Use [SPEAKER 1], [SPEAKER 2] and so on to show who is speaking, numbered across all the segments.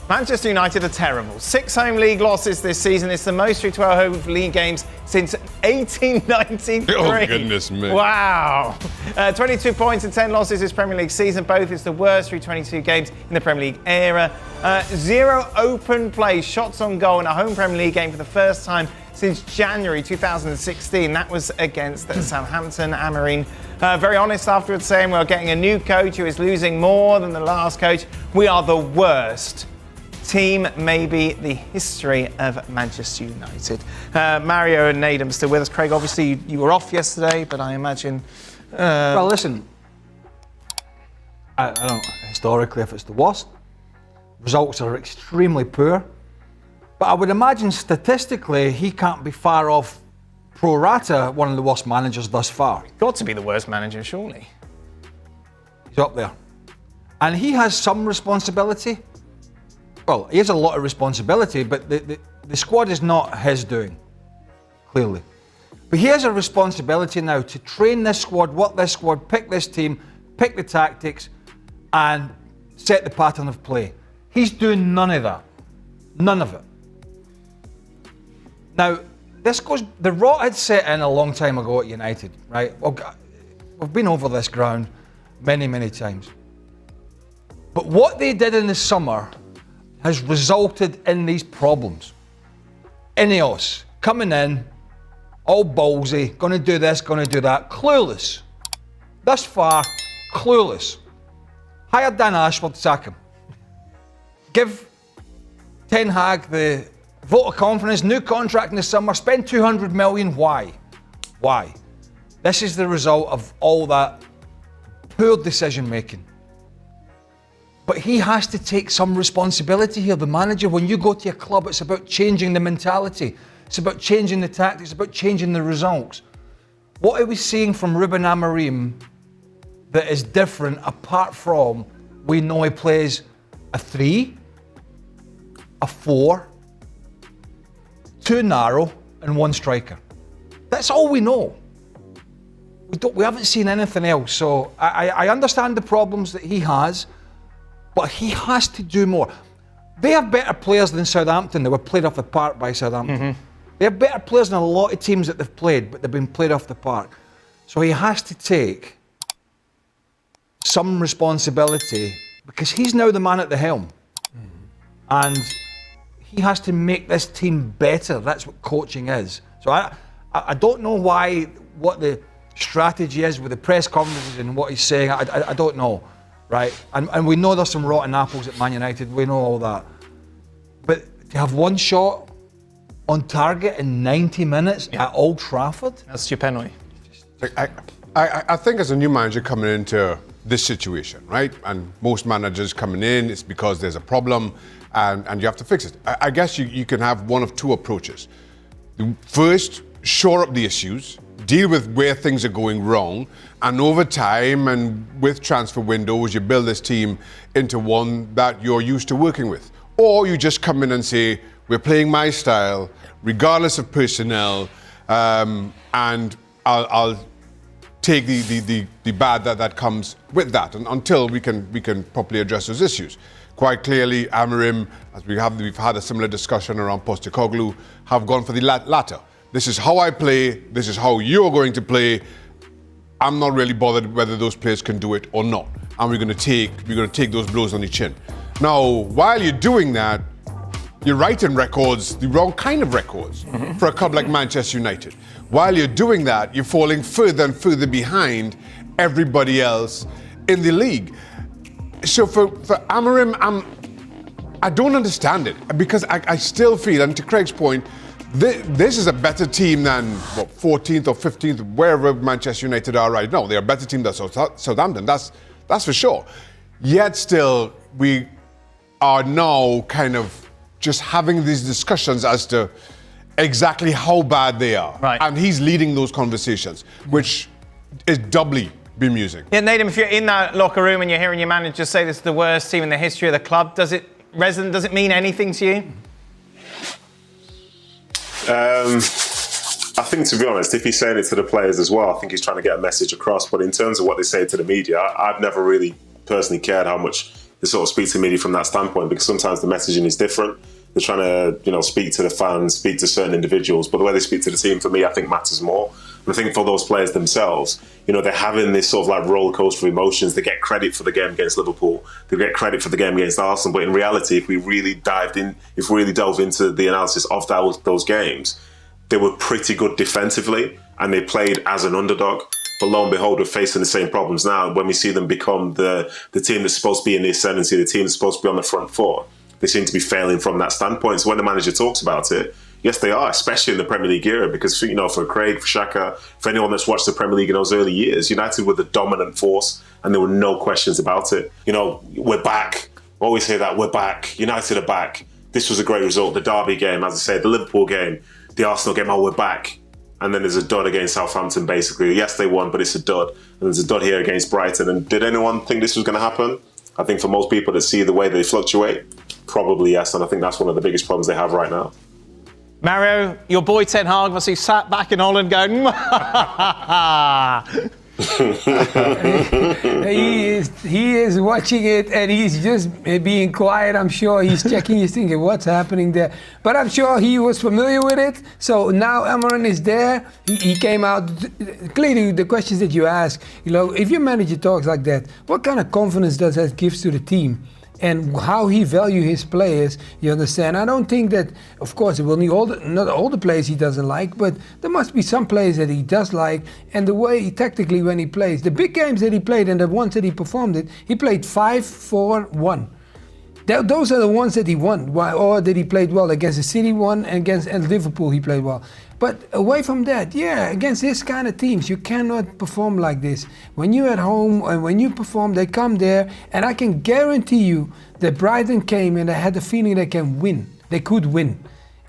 [SPEAKER 1] Manchester United are terrible. 6 home league losses this season. It's the most through 12 home league games since 1893.
[SPEAKER 2] Oh, goodness me.
[SPEAKER 1] Wow. 22 points and 10 losses this Premier League season. Both is the worst through 22 games in the Premier League era. 0 open play, shots on goal in a home Premier League game for the first time since January 2016. That was against Southampton. Amorim very honest afterwards, saying we're getting a new coach who is losing more than the last coach. We are the worst team, maybe the history of Manchester United. Mario and Nadem still with us. Craig, obviously you were off yesterday, but I imagine...
[SPEAKER 3] Well, listen, I don't know historically if it's the worst. Results are extremely poor. But I would imagine statistically he can't be far off pro rata one of the worst managers thus far.
[SPEAKER 1] Got to be the worst manager, surely.
[SPEAKER 3] He's up there. And he has some responsibility. Well, he has a lot of responsibility, but the squad is not his doing, clearly. But he has a responsibility now to train this squad, work this squad, pick this team, pick the tactics, and set the pattern of play. He's doing none of that. None of it. Now, the rot had set in a long time ago at United, right? We've been over this ground many, many times. But what they did in the summer has resulted in these problems. Ineos coming in, all ballsy, going to do this, going to do that, clueless. Thus far, clueless. Hire Dan Ashford, sack him. Give Ten Hag the vote of confidence, new contract in the summer, spend 200 million. Why? Why? This is the result of all that poor decision making. But he has to take some responsibility here, the manager. When you go to a club, it's about changing the mentality. It's about changing the tactics, it's about changing the results. What are we seeing from Ruben Amorim that is different apart from we know he plays a 3, a 4, 2 narrow and 1 striker. That's all we know. We haven't seen anything else. So I understand the problems that he has, but he has to do more. They have better players than Southampton. They were played off the park by Southampton. Mm-hmm. They have better players than a lot of teams that they've played, but they've been played off the park. So he has to take some responsibility because he's now the man at the helm. Mm-hmm. And he has to make this team better. That's what coaching is. So I don't know what the strategy is with the press conferences and what he's saying. I don't know. Right, and we know there's some rotten apples at Man United, we know all that. But to have 1 shot on target in 90 minutes at Old Trafford?
[SPEAKER 1] That's your penalty.
[SPEAKER 2] I think as a new manager coming into this situation, right, and most managers coming in, it's because there's a problem and you have to fix it. I guess you can have one of 2 approaches. First, shore up the issues, deal with where things are going wrong, and over time and with transfer windows, you build this team into one that you're used to working with. Or you just come in and say, we're playing my style, regardless of personnel, and I'll take the bad that comes with that, and until we can properly address those issues. Quite clearly, Amorim, as we've had a similar discussion around Postecoglou, have gone for the latter. This is how I play, this is how you're going to play. I'm not really bothered whether those players can do it or not. And we're going to take those blows on the chin. Now, while you're doing that, you're writing records, the wrong kind of records for a club like Manchester United. While you're doing that, you're falling further and further behind everybody else in the league. So for Amorim, I don't understand it, because I still feel, and to Craig's point, this is a better team than 14th or 15th, wherever Manchester United are right now. They're a better team than Southampton, that's for sure. Yet still, we are now kind of just having these discussions as to exactly how bad they are.
[SPEAKER 1] Right.
[SPEAKER 2] And he's leading those conversations, which is doubly bemusing.
[SPEAKER 1] Yeah, Nadem, if you're in that locker room and you're hearing your manager say this is the worst team in the history of the club, does it mean anything to you?
[SPEAKER 4] I think, to be honest, if he's saying it to the players as well, I think he's trying to get a message across. But in terms of what they say to the media, I've never really personally cared how much to sort of speak to media from that standpoint, because sometimes the messaging is different. They're trying to, speak to the fans, speak to certain individuals, but the way they speak to the team, for me, I think matters more. And I think for those players themselves, they're having this sort of like roller coaster of emotions. They get credit for the game against Liverpool. They get credit for the game against Arsenal. But in reality, if we really delve into the analysis of those games, they were pretty good defensively and they played as an underdog. But lo and behold, we're facing the same problems now. When we see them become the team that's supposed to be in the ascendancy, the team that's supposed to be on the front foot, they seem to be failing from that standpoint. So when the manager talks about it, yes, they are, especially in the Premier League era, because for Craig, for Shaka, for anyone that's watched the Premier League in those early years, United were the dominant force, and there were no questions about it. We're back. We always hear that, we're back. United are back. This was a great result. The Derby game, as I said, the Liverpool game, the Arsenal game, we're back. And then there's a dud against Southampton, basically. Yes, they won, but it's a dud. And there's a dud here against Brighton. And did anyone think this was going to happen? I think for most people that see the way they fluctuate, probably yes. And I think that's one of the biggest problems they have right now.
[SPEAKER 1] Mario, your boy Ten Hag must be sat back in Holland going,
[SPEAKER 5] he is watching it and he's just being quiet. I'm sure he's checking, he's thinking what's happening there. But I'm sure he was familiar with it. So now Amarin is there. He came out. Clearly, the questions that you ask, if your manager talks like that, what kind of confidence does that give to the team? And how he values his players, you understand? I don't think that, of course, it will not all the players he doesn't like, but there must be some players that he does like. And the way tactically when he plays, the big games that he played and the ones that he performed he played 5-4-1. Those are the ones that he won, or that he played well. Against the City won, and against Liverpool he played well. But away from that, against this kind of teams, you cannot perform like this. When you're at home and when you perform, they come there, and I can guarantee you that Brighton came and they had the feeling they can win. They could win.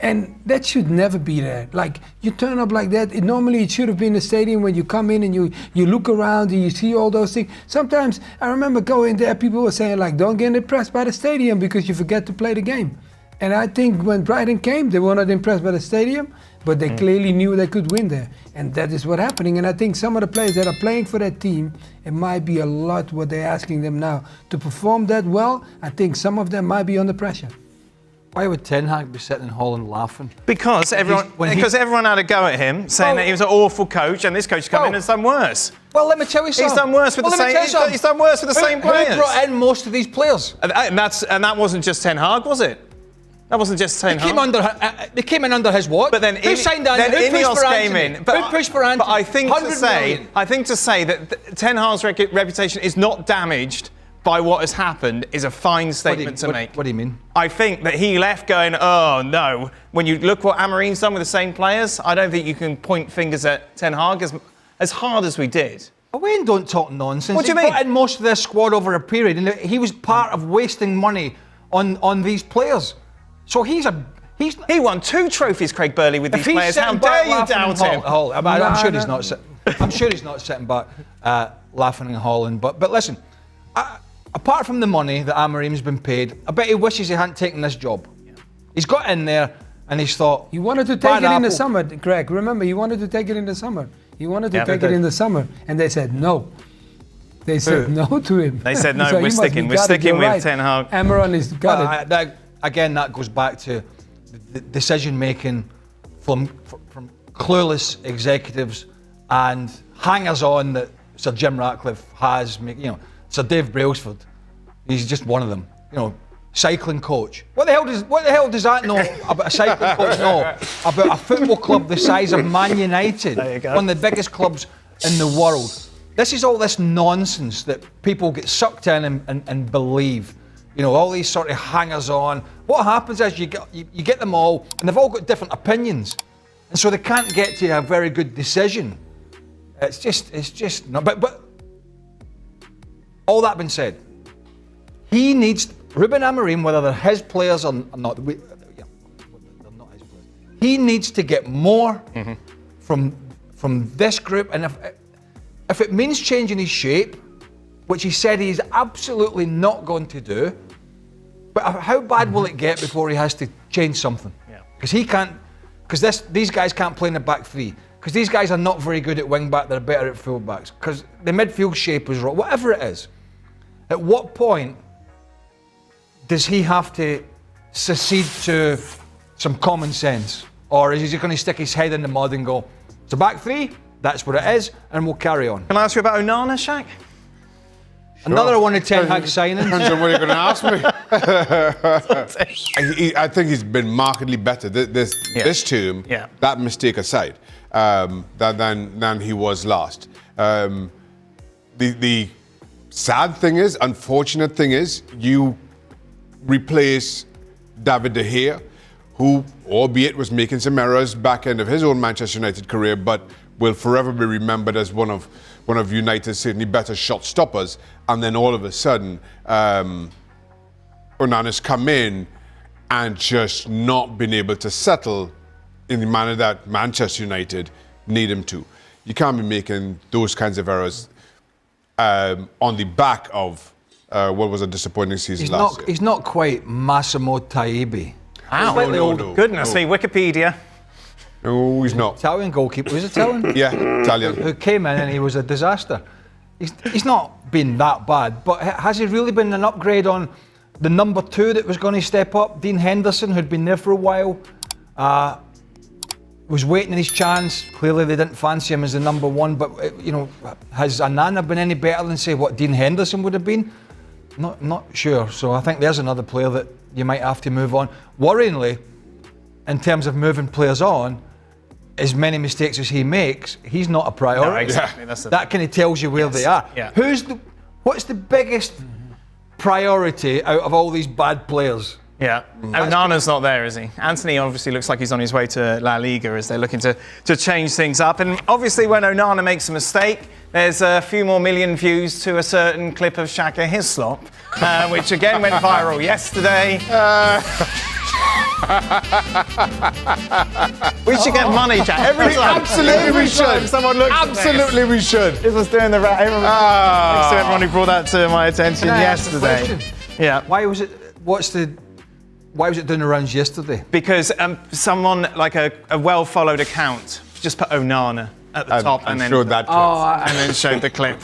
[SPEAKER 5] And that should never be there. Like, you turn up like that, normally it should have been a stadium when you come in and you look around and you see all those things. Sometimes, I remember going there, people were saying like, don't get impressed by the stadium because you forget to play the game. And I think when Brighton came, they were not impressed by the stadium, but they clearly knew they could win there. And that is what's happening. And I think some of the players that are playing for that team, it might be a lot what they're asking them now. To perform that well, I think some of them might be under pressure.
[SPEAKER 3] Why would Ten Hag be sitting in Holland laughing?
[SPEAKER 1] Because everyone had a go at him, saying that he was an awful coach, and this coach come in and has done worse.
[SPEAKER 3] Well, let me tell you something.
[SPEAKER 1] He's done worse with the same. He's done worse with the same players.
[SPEAKER 3] Who brought in most of these players?
[SPEAKER 1] And that wasn't just Ten Hag, was it? That wasn't just Ten Hag.
[SPEAKER 3] They came in under his watch.
[SPEAKER 1] But then
[SPEAKER 3] who signed that?
[SPEAKER 1] Then Ineos came in.
[SPEAKER 3] Who pushed for Anthony?
[SPEAKER 1] But I think to say that Ten Hag's reputation is not damaged by what has happened is a fine statement to make.
[SPEAKER 3] What do you mean?
[SPEAKER 1] I think that he left going, oh no. When you look what Amarin's done with the same players, I don't think you can point fingers at Ten Hag as hard as we did.
[SPEAKER 3] Wayne, don't talk nonsense.
[SPEAKER 1] What do you mean?
[SPEAKER 3] He brought in most of their squad over a period, and he was part of wasting money on these players. So he
[SPEAKER 1] won 2 trophies, Craig Burley, with these players. How dare you doubt him?
[SPEAKER 3] I'm sure he's not. I'm sure he's not sitting back laughing in Holland. But listen, apart from the money that Amarim's been paid, I bet he wishes he hadn't taken this job. He's got in there and he's thought...
[SPEAKER 5] He wanted to take it in the summer, Craig. Remember, he wanted to take it in the summer. In the summer. And they said no. They said no to him.
[SPEAKER 1] They said no,
[SPEAKER 5] so
[SPEAKER 1] we're sticking with Ten Hag.
[SPEAKER 5] Amarin has got it.
[SPEAKER 3] Again, that goes back to the decision-making from clueless executives and hangers-on that Sir Jim Ratcliffe has. Sir Dave Brailsford, he's just one of them. Cycling coach. What the hell does that know about a cycling coach know about a football club the size of Man United, one of the biggest clubs in the world? This is all this nonsense that people get sucked in and believe. All these sort of hangers-on. What happens is you get them all, and they've all got different opinions, and so they can't get to a very good decision. It's just not. But all that being said, he needs Ruben Amorim, whether they're his players or not. They're not his players. He needs to get more from this group, and if it means changing his shape, which he said he's absolutely not going to do. But how bad will it get before he has to change something? Because he can't. Because these guys can't play in the back three. Because these guys are not very good at wing back. They're better at full backs. Because the midfield shape is wrong. Whatever it is. At what point does he have to secede to some common sense? Or is he just going to stick his head in the mud and go, it's a back three, that's what it is, and we'll carry on?
[SPEAKER 1] Can I ask you about Onana, Shaq?
[SPEAKER 3] Another one of Ten Hag signings.
[SPEAKER 2] Depends on what you're going to ask me. I think he's been markedly better this term, that mistake aside, than he was last. The sad thing is, unfortunate thing is, you replace David De Gea, who, albeit was making some errors back end of his own Manchester United career, but will forever be remembered as one of United's certainly better shot stoppers. And then all of a sudden, Onana's come in and just not been able to settle in the manner that Manchester United need him to. You can't be making those kinds of errors on the back of what was a disappointing season last year.
[SPEAKER 3] He's not quite Massimo Taibbi.
[SPEAKER 1] Wow.
[SPEAKER 2] No.
[SPEAKER 1] Goodness me, Wikipedia.
[SPEAKER 2] No, he's not.
[SPEAKER 3] Italian goalkeeper. Was Italian?
[SPEAKER 2] Yeah, Italian.
[SPEAKER 3] Who came in and he was a disaster. He's not been that bad, but has he really been an upgrade on the number 2 that was going to step up? Dean Henderson, who'd been there for a while, was waiting his chance. Clearly they didn't fancy him as the number 1, but has Onana been any better than, say, what Dean Henderson would have been? Not sure. So I think there's another player that you might have to move on. Worryingly, in terms of moving players on, as many mistakes as he makes, he's not a priority.
[SPEAKER 1] No, exactly.
[SPEAKER 2] Yeah.
[SPEAKER 3] That kind of tells you where they are.
[SPEAKER 1] Yeah.
[SPEAKER 3] What's the biggest priority out of all these bad players?
[SPEAKER 1] Yeah. Onana's not there, is he? Anthony obviously looks like he's on his way to La Liga as they're looking to change things up. And obviously when Onana makes a mistake, there's a few more million views to a certain clip of Xhaka Hislop, which again went viral yesterday. We should get money, Jack. Every time.
[SPEAKER 2] Absolutely we should.
[SPEAKER 1] Someone looks
[SPEAKER 2] Absolutely we should.
[SPEAKER 1] This was doing the right. Thanks to everyone who brought that to my attention
[SPEAKER 3] Can I ask a
[SPEAKER 1] yesterday.
[SPEAKER 3] question?
[SPEAKER 1] Yeah.
[SPEAKER 3] Why was it doing the rounds yesterday?
[SPEAKER 1] Because someone, like a well-followed account, just put Onana at the top and then
[SPEAKER 2] showed that clip.
[SPEAKER 1] and then showed the clip.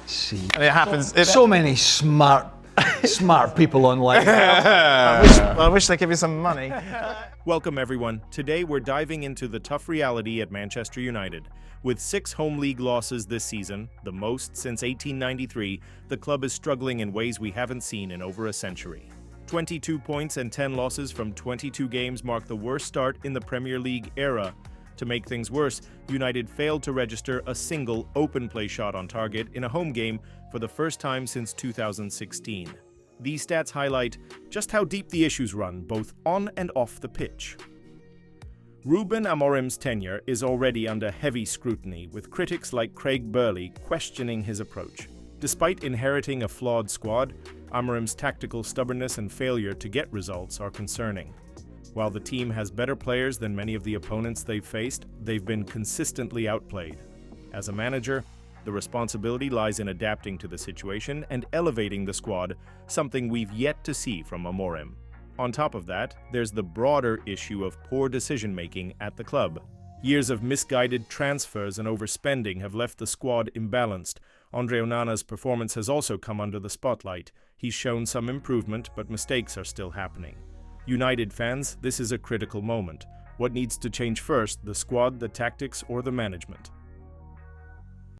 [SPEAKER 3] See,
[SPEAKER 1] And it happens.
[SPEAKER 3] so many smart people online.
[SPEAKER 1] I wish they'd give you some money.
[SPEAKER 6] Welcome everyone. Today we're diving into the tough reality at Manchester United. With 6 home league losses this season, the most since 1893, the club is struggling in ways we haven't seen in over a century. 22 points and 10 losses from 22 games mark the worst start in the Premier League era. To make things worse, United failed to register a single open play shot on target in a home game for the first time since 2016. These stats highlight just how deep the issues run, both on and off the pitch. Ruben Amorim's tenure is already under heavy scrutiny, with critics like Craig Burley questioning his approach. Despite inheriting a flawed squad, Amorim's tactical stubbornness and failure to get results are concerning. While the team has better players than many of the opponents they've faced, they've been consistently outplayed. As a manager, the responsibility lies in adapting to the situation and elevating the squad, something we've yet to see from Amorim. On top of that, there's the broader issue of poor decision-making at the club. Years of misguided transfers and overspending have left the squad imbalanced. Andre Onana's performance has also come under the spotlight. He's shown some improvement, but mistakes are still happening. United fans, this is a critical moment. What needs to change first, the squad, the tactics, or the management?